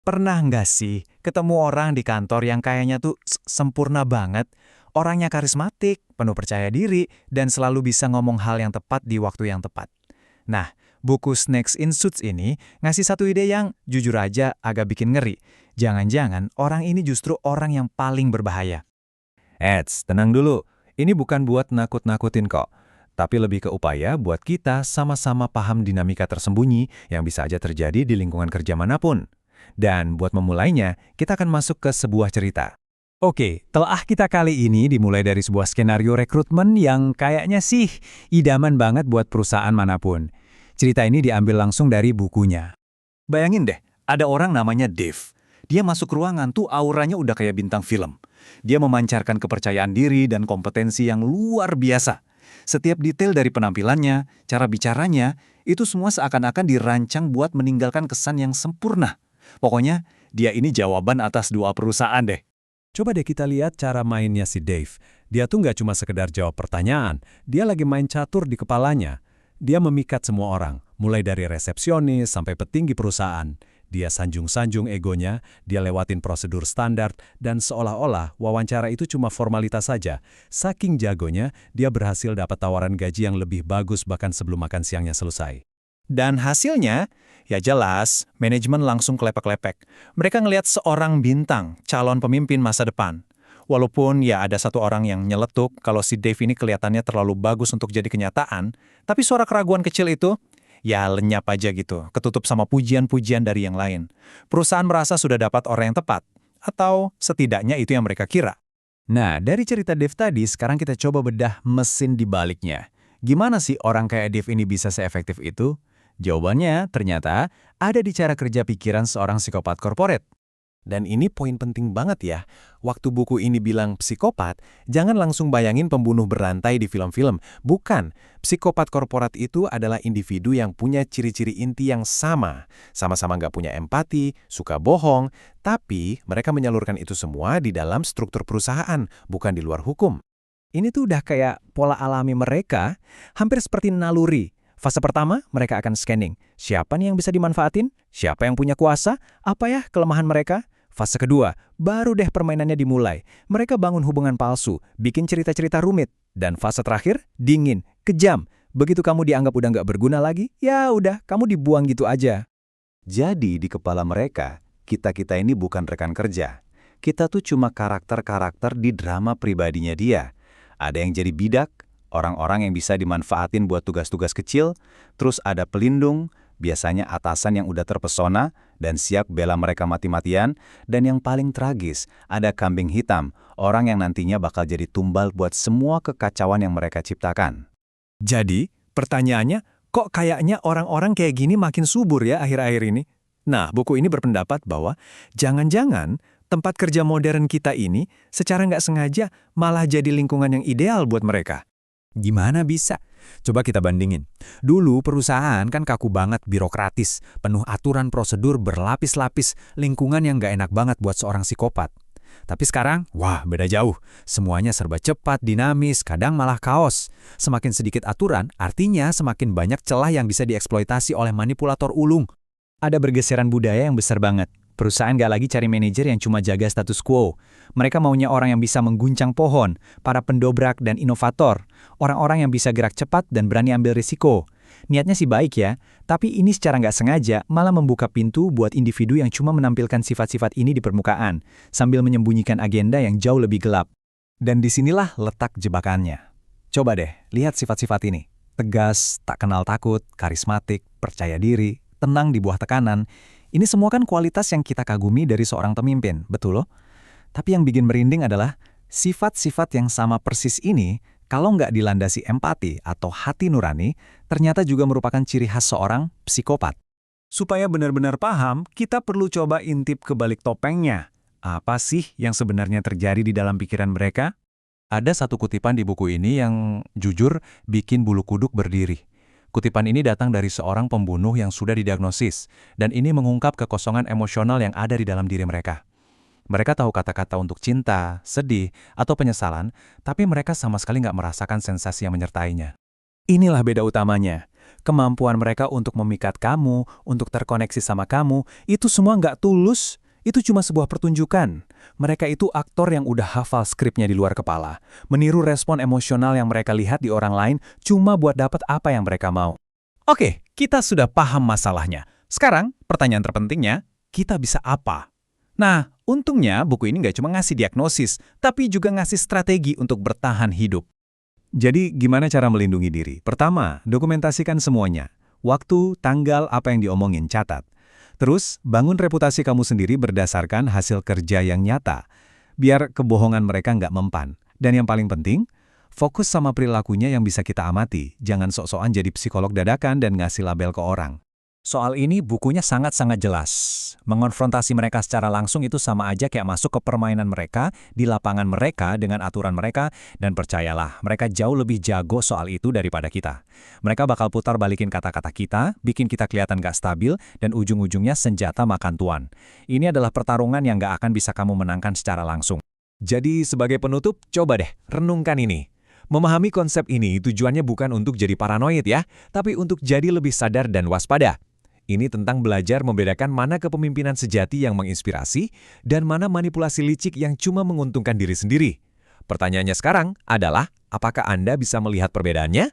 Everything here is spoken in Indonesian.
Pernah nggak sih ketemu orang di kantor yang kayaknya tuh sempurna banget? Orangnya karismatik, penuh percaya diri, dan selalu bisa ngomong hal yang tepat di waktu yang tepat. Nah, buku Snakes in Suits ini ngasih satu ide yang jujur aja agak bikin ngeri. Jangan-jangan orang ini justru orang yang paling berbahaya. Eits, tenang dulu. Ini bukan buat nakut-nakutin kok. Tapi lebih ke upaya buat kita sama-sama paham dinamika tersembunyi yang bisa aja terjadi di lingkungan kerja manapun. Dan buat memulainya, kita akan masuk ke sebuah cerita. Oke, telah kita kali ini dimulai dari sebuah skenario rekrutmen yang kayaknya sih idaman banget buat perusahaan manapun. Cerita ini diambil langsung dari bukunya. Bayangin deh, ada orang namanya Dave. Dia masuk ruangan tuh auranya udah kayak bintang film. Dia memancarkan kepercayaan diri dan kompetensi yang luar biasa. Setiap detail dari penampilannya, cara bicaranya, itu semua seakan-akan dirancang buat meninggalkan kesan yang sempurna. Pokoknya, dia ini jawaban atas dua perusahaan deh. Coba deh kita lihat cara mainnya si Dave. Dia tuh nggak cuma sekedar jawab pertanyaan, dia lagi main catur di kepalanya. Dia memikat semua orang, mulai dari resepsionis sampai petinggi perusahaan. Dia sanjung-sanjung egonya, dia lewatin prosedur standar, dan seolah-olah wawancara itu cuma formalitas saja. Saking jagonya, dia berhasil dapat tawaran gaji yang lebih bagus bahkan sebelum makan siangnya selesai. Dan hasilnya, ya jelas, manajemen langsung kelepek-lepek. Mereka ngelihat seorang bintang, calon pemimpin masa depan. Walaupun ya ada satu orang yang nyeletuk kalau si Dave ini kelihatannya terlalu bagus untuk jadi kenyataan, tapi suara keraguan kecil itu, ya lenyap aja gitu, ketutup sama pujian-pujian dari yang lain. Perusahaan merasa sudah dapat orang yang tepat, atau setidaknya itu yang mereka kira. Nah, dari cerita Dave tadi, sekarang kita coba bedah mesin di baliknya. Gimana sih orang kayak Dave ini bisa seefektif itu? Jawabannya ternyata ada di cara kerja pikiran seorang psikopat korporat. Dan ini poin penting banget ya. Waktu buku ini bilang psikopat, jangan langsung bayangin pembunuh berantai di film-film. Bukan, psikopat korporat itu adalah individu yang punya ciri-ciri inti yang sama. Sama-sama nggak punya empati, suka bohong, tapi mereka menyalurkan itu semua di dalam struktur perusahaan, bukan di luar hukum. Ini tuh udah kayak pola alami mereka, hampir seperti naluri. Fase pertama, mereka akan scanning. Siapa nih yang bisa dimanfaatin? Siapa yang punya kuasa? Apa ya kelemahan mereka? Fase kedua, baru deh permainannya dimulai. Mereka bangun hubungan palsu, bikin cerita-cerita rumit. Dan fase terakhir, dingin, kejam. Begitu kamu dianggap udah nggak berguna lagi, ya udah, kamu dibuang gitu aja. Jadi di kepala mereka, kita-kita ini bukan rekan kerja. Kita tuh cuma karakter-karakter di drama pribadinya dia. Ada yang jadi bidak, orang-orang yang bisa dimanfaatin buat tugas-tugas kecil, terus ada pelindung, biasanya atasan yang udah terpesona dan siap bela mereka mati-matian, dan yang paling tragis, ada kambing hitam, orang yang nantinya bakal jadi tumbal buat semua kekacauan yang mereka ciptakan. Jadi, pertanyaannya, kok kayaknya orang-orang kayak gini makin subur ya akhir-akhir ini? Nah, buku ini berpendapat bahwa jangan-jangan tempat kerja modern kita ini secara nggak sengaja malah jadi lingkungan yang ideal buat mereka. Gimana bisa? Coba kita bandingin. Dulu perusahaan kan kaku banget, birokratis, penuh aturan prosedur berlapis-lapis, lingkungan yang nggak enak banget buat seorang psikopat. Tapi sekarang, wah beda jauh. Semuanya serba cepat, dinamis, kadang malah kaos. Semakin sedikit aturan, artinya semakin banyak celah yang bisa dieksploitasi oleh manipulator ulung. Ada bergeseran budaya yang besar banget. Perusahaan nggak lagi cari manajer yang cuma jaga status quo. Mereka maunya orang yang bisa mengguncang pohon, para pendobrak dan inovator, orang-orang yang bisa gerak cepat dan berani ambil risiko. Niatnya sih baik ya, tapi ini secara nggak sengaja malah membuka pintu buat individu yang cuma menampilkan sifat-sifat ini di permukaan, sambil menyembunyikan agenda yang jauh lebih gelap. Dan disinilah letak jebakannya. Coba deh, lihat sifat-sifat ini. Tegas, tak kenal takut, karismatik, percaya diri, tenang di bawah tekanan. Ini semua kan kualitas yang kita kagumi dari seorang pemimpin, betul loh? Tapi yang bikin merinding adalah sifat-sifat yang sama persis ini, kalau nggak dilandasi empati atau hati nurani, ternyata juga merupakan ciri khas seorang psikopat. Supaya benar-benar paham, kita perlu coba intip ke balik topengnya. Apa sih yang sebenarnya terjadi di dalam pikiran mereka? Ada satu kutipan di buku ini yang jujur bikin bulu kuduk berdiri. Kutipan ini datang dari seorang pembunuh yang sudah didiagnosis, dan ini mengungkap kekosongan emosional yang ada di dalam diri mereka. Mereka tahu kata-kata untuk cinta, sedih, atau penyesalan, tapi mereka sama sekali nggak merasakan sensasi yang menyertainya. Inilah beda utamanya. kemampuan mereka untuk memikat kamu, untuk terkoneksi sama kamu, itu semua nggak tulus. Itu cuma sebuah pertunjukan. Mereka itu aktor yang udah hafal skripnya di luar kepala, meniru respon emosional yang mereka lihat di orang lain cuma buat dapat apa yang mereka mau. Oke, kita sudah paham masalahnya. Sekarang, pertanyaan terpentingnya, kita bisa apa? Nah, untungnya buku ini nggak cuma ngasih diagnosis, tapi juga ngasih strategi untuk bertahan hidup. Jadi, gimana cara melindungi diri? Pertama, dokumentasikan semuanya. Waktu, tanggal, apa yang diomongin, catat. Terus, bangun reputasi kamu sendiri berdasarkan hasil kerja yang nyata. Biar kebohongan mereka nggak mempan. Dan yang paling penting, fokus sama perilakunya yang bisa kita amati. Jangan sok-sokan jadi psikolog dadakan dan ngasih label ke orang. Soal ini bukunya sangat-sangat jelas. Mengonfrontasi mereka secara langsung itu sama aja kayak masuk ke permainan mereka, di lapangan mereka dengan aturan mereka, dan percayalah, mereka jauh lebih jago soal itu daripada kita. Mereka bakal putar balikin kata-kata kita, bikin kita kelihatan gak stabil, dan ujung-ujungnya senjata makan tuan. Ini adalah pertarungan yang gak akan bisa kamu menangkan secara langsung. Jadi sebagai penutup, coba deh renungkan ini. Memahami konsep ini tujuannya bukan untuk jadi paranoid ya, tapi untuk jadi lebih sadar dan waspada. Ini tentang belajar membedakan mana kepemimpinan sejati yang menginspirasi dan mana manipulasi licik yang cuma menguntungkan diri sendiri. Pertanyaannya sekarang adalah, apakah Anda bisa melihat perbedaannya?